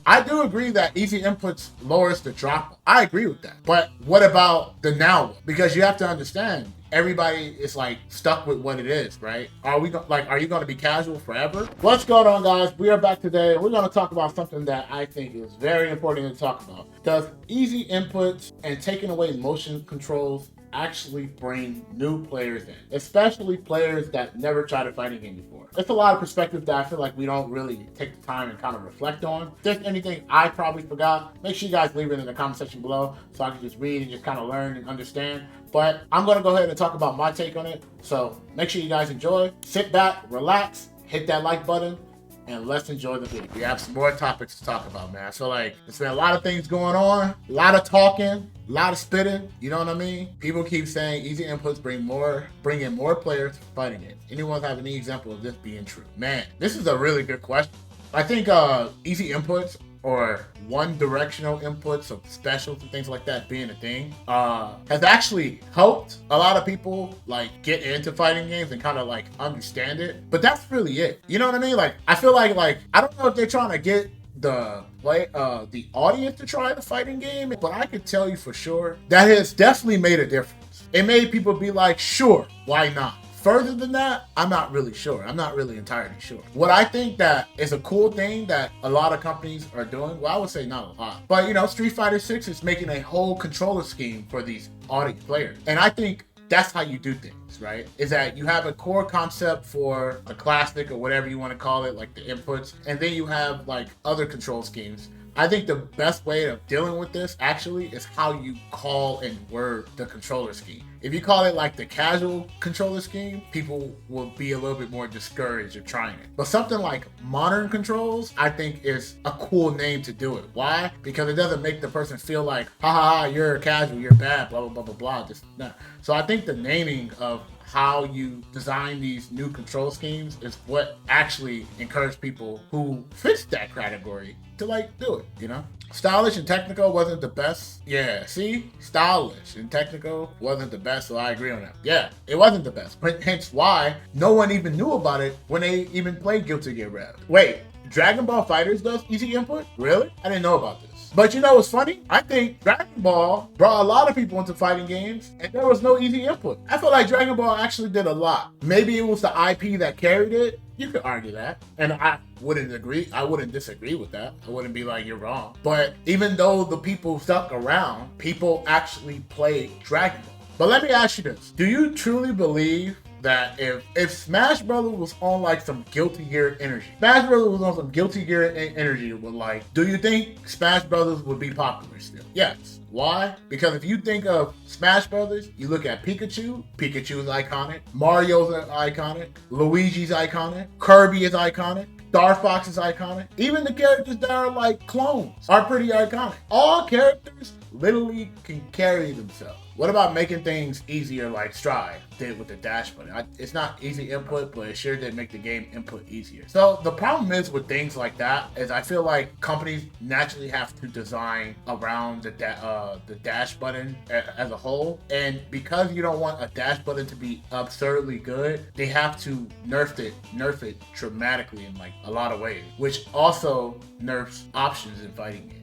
I do agree that easy inputs lowers the drop. I agree with that. But what about the now? Because you have to understand, everybody is like stuck with what it is, right? Are you going to be casual forever? What's going on, guys? We are back today. We're going to talk about something that I think is very important to talk about. Does easy inputs and taking away motion controls actually bring new players in, especially players that never tried a fighting game before? It's a lot of perspective that I feel like we don't really take the time and kind of reflect on. If there's anything I probably forgot, make sure you guys leave it in the comment section below so I can just read and just kind of learn and understand. But I'm going to go ahead and talk about my take on it. So make sure you guys enjoy. Sit back, relax, hit that like button, and let's enjoy the video. We have some more topics to talk about, man. So like, there's been a lot of things going on, a lot of talking, a lot of spitting, you know what I mean? People keep saying easy inputs bring in more players to fighting games. Anyone have any example of this being true? Man, this is a really good question. I think easy inputs or one-directional inputs of specials and things like that being a thing has actually helped a lot of people like get into fighting games and kind of like understand it. But that's really it. You know what I mean? Like, I feel like I don't know if they're trying to get the audience to try the fighting game, but I could tell you for sure that has definitely made a difference. It made people be like, sure, why not? Further than that, I'm not really sure. I'm not really entirely sure. What I think that is a cool thing that a lot of companies are doing, well, I would say not a lot, but you know, Street Fighter 6 is making a whole controller scheme for these audience players. And I think that's how you do things, right? Is that you have a core concept for a classic or whatever you want to call it, like the inputs, and then you have like other control schemes. I think the best way of dealing with this actually is how you call and word the controller scheme. If you call it like the casual controller scheme, people will be a little bit more discouraged of trying it. But something like modern controls, I think is a cool name to do it. Why? Because it doesn't make the person feel like, ha ha ha, you're casual, you're bad, blah, blah, blah, blah, blah. Just, nah. So I think the naming of how you design these new control schemes is what actually encouraged people who fit that category to like do it, you know? Stylish and technical wasn't the best. Yeah, see? Stylish and technical wasn't the best, so I agree on that. Yeah, it wasn't the best. But hence why no one even knew about it when they even played Guilty Gear Rev. Wait, Dragon Ball FighterZ does easy input? Really? I didn't know about this. But you know what's funny? I think Dragon Ball brought a lot of people into fighting games and there was no easy input. I feel like Dragon Ball actually did a lot. Maybe it was the IP that carried it. You could argue that. And I wouldn't disagree with that. I wouldn't be like, you're wrong. But even though the people stuck around, people actually played Dragon Ball. But let me ask you this. Do you truly believe that if Smash Brothers was on like some Guilty Gear energy, with like, do you think Smash Brothers would be popular still? Yes. Why? Because if you think of Smash Brothers, you look at Pikachu. Pikachu is iconic. Mario's iconic. Luigi's iconic. Kirby is iconic. Star Fox is iconic. Even the characters that are like clones are pretty iconic. All characters literally can carry themselves. What about making things easier like Strive did with the dash button? It's not easy input, but it sure did make the game input easier. So the problem is with things like that is I feel like companies naturally have to design around the dash button as a whole. And because you don't want a dash button to be absurdly good, they have to nerf it dramatically in like a lot of ways, which also nerfs options in fighting games.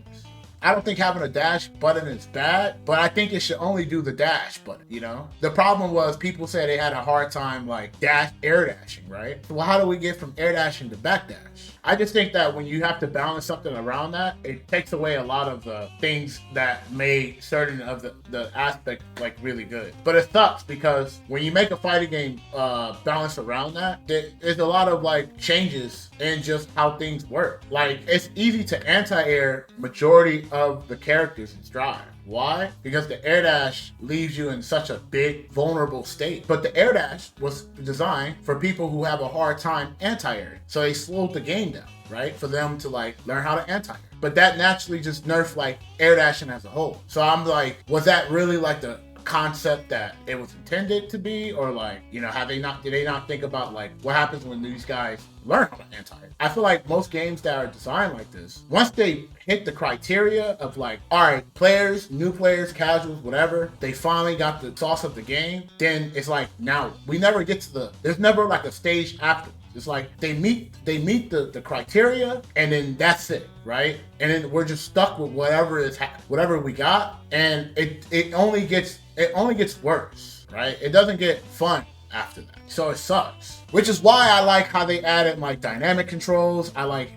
I don't think having a dash button is bad, but I think it should only do the dash button, you know? The problem was people said they had a hard time like air dashing, right? So how do we get from air dashing to back dash? I just think that when you have to balance something around that, it takes away a lot of the things that made certain of the aspect like really good. But it sucks because when you make a fighting game balance around that, there's a lot of like changes in just how things work. Like, it's easy to anti-air majority of the characters in Strive. Why? Because the air dash leaves you in such a big, vulnerable state. But the air dash was designed for people who have a hard time anti-airing. So they slowed the game down, right? For them to like learn how to anti-air. But that naturally just nerfed like air dashing as a whole. So I'm like, was that really like the concept that it was intended to be? Or like, you know, did they not think about like what happens when these guys learn how to anti-air? I feel like most games that are designed like this, once they hit the criteria of like, all right, players, new players, casuals, whatever, they finally got the sauce of the game, then it's like, now we never get to there's never like a stage after. It's like they meet the criteria, and then that's it, right? And then we're just stuck with whatever we got, and it only gets worse, right? It doesn't get fun after that, so it sucks. Which is why I like how they added like dynamic controls. I like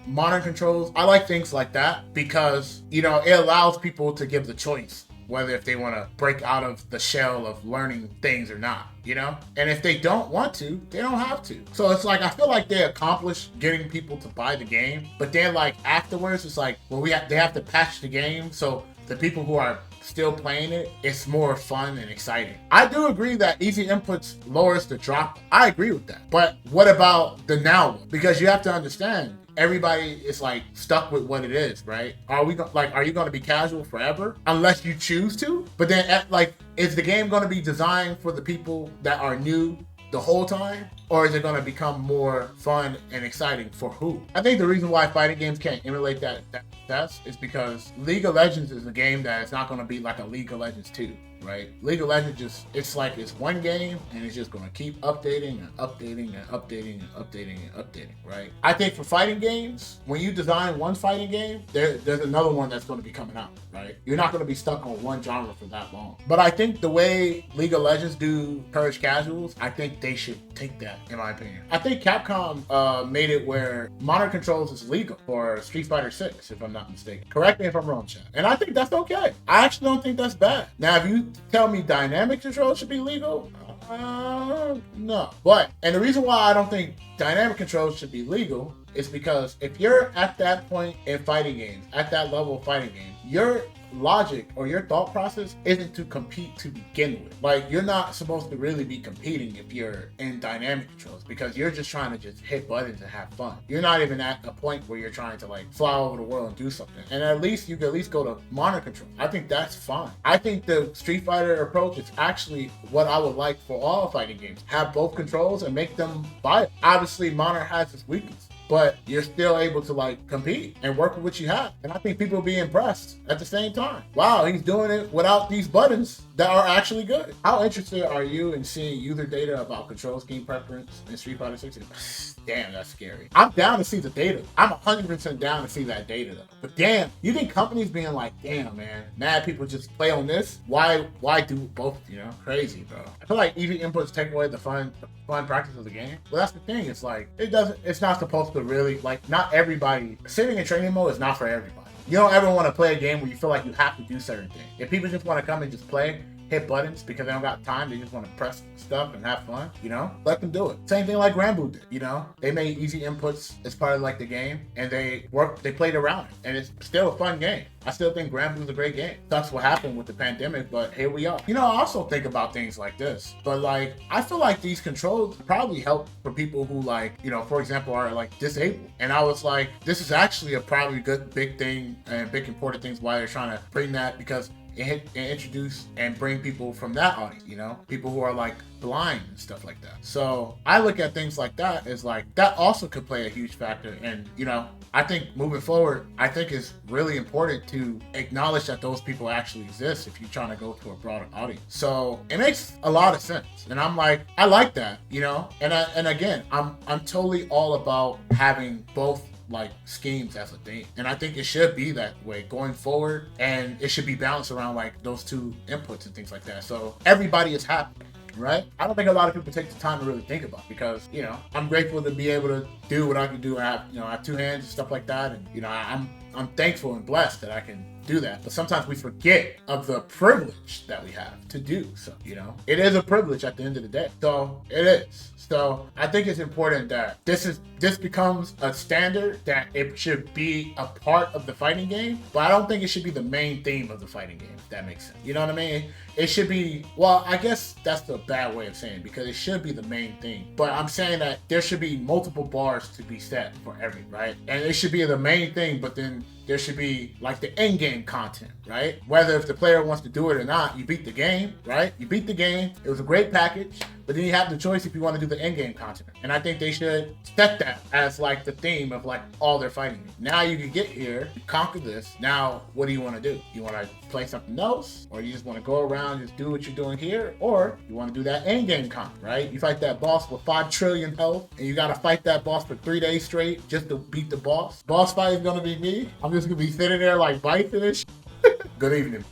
modern controls. I like things like that because, you know, it allows people to give the choice whether if they want to break out of the shell of learning things or not, you know? And if they don't want to, they don't have to. So it's like, I feel like they accomplished getting people to buy the game, but then like afterwards, it's like, well, they have to patch the game. So the people who are still playing it, it's more fun and exciting. I do agree that easy inputs lowers the drop. I agree with that. But what about the now one? Because you have to understand, everybody is like stuck with what it is, right? Are you going to be casual forever unless you choose to? But then is the game going to be designed for the people that are new the whole time, or is it going to become more fun and exciting for who? I think the reason why fighting games can't emulate that is because League of Legends is a game that is not going to be like a League of Legends 2, right? League of Legends it's one game, and it's just going to keep updating and updating and updating and updating and updating, right? I think for fighting games, when you design one fighting game, there's another one that's going to be coming out, right? You're not going to be stuck on one genre for that long. But I think the way League of Legends do encourage casuals, I think they should take that, in my opinion. I think Capcom made it where modern controls is legal for Street Fighter 6, if I'm not mistaken. Correct me if I'm wrong, chat. And I think that's okay. I actually don't think that's bad. Now, if you tell me dynamic controls should be legal, no. But, and the reason why I don't think dynamic controls should be legal is because if you're at that point in fighting games, at that level of fighting games, your logic or your thought process isn't to compete to begin with. Like, you're not supposed to really be competing if you're in dynamic controls, because you're just trying to just hit buttons and have fun. You're not even at a point where you're trying to like fly over the world and do something. And at least you can at least go to modern control. I think that's fine. I think the Street Fighter approach is actually what I would like for all fighting games. Have both controls and make them viable. Obviously, modern has its weakness, but you're still able to like compete and work with what you have. And I think people will be impressed at the same time. Wow, he's doing it without these buttons that are actually good. How interested are you in seeing user data about control scheme preference in Street Fighter 6? Damn, that's scary. I'm down to see the data. I'm 100% down to see that data though. But damn, you think companies being like, damn man, mad people just play on this? Why do both, you know? Crazy, bro. I feel like easy inputs take away the fun practice of the game. Well, that's the thing. It's like, it's not supposed to really, like, not everybody, sitting in training mode is not for everybody. You don't ever want to play a game where you feel like you have to do certain things. If people just want to come and just play, hit buttons because they don't got time, they just want to press stuff and have fun, you know, let them do it. Same thing like Granblue did, you know, they made easy inputs as part of like the game, and they played around it, and it's still a fun game. I still think Granblue is a great game. Sucks what happened with the pandemic, but here we are. You know, I also think about things like this, but like, I feel like these controls probably help for people who, like, you know, for example, are like disabled. And I was like, this is actually a probably good big thing and big important things why they're trying to bring that, because and introduce and bring people from that audience, you know, people who are like blind and stuff like that. So I look at things like that as like, that also could play a huge factor. And, you know, I think moving forward, I think it's really important to acknowledge that those people actually exist if you're trying to go to a broader audience. So it makes a lot of sense. And I'm like, I like that, you know, and again, I'm totally all about having both like schemes as a thing, and I think it should be that way going forward, and it should be balanced around like those two inputs and things like that, so everybody is happy, right? I don't think a lot of people take the time to really think about it, because, you know, I'm grateful to be able to do what I can do. I have two hands and stuff like that, and, you know, I'm thankful and blessed that I can do that. But sometimes we forget of the privilege that we have to do so, you know. It is a privilege at the end of the day. So it is. So I think it's important that this becomes a standard, that it should be a part of the fighting game, but I don't think it should be the main theme of the fighting game, if that makes sense. You know what I mean? It should be, well, I guess that's the bad way of saying it, because it should be the main thing. But I'm saying that there should be multiple bars to be set for every, right? And it should be the main thing, but then there should be like the end game content, right? Whether if the player wants to do it or not, you beat the game, right? You beat the game. It was a great package, But then you have the choice if you want to do the end game content. And I think they should set that as like the theme of like all their fighting. Now you can get here, conquer this. Now, what do you want to do? You want to play something else? Or you just want to go around, just do what you're doing here? Or you want to do that end game content, right? You fight that boss with 5 trillion health, and you got to fight that boss for 3 days straight just to beat the boss. Boss fight is going to be me. I'm just going to be sitting there like biting and shit. Good evening.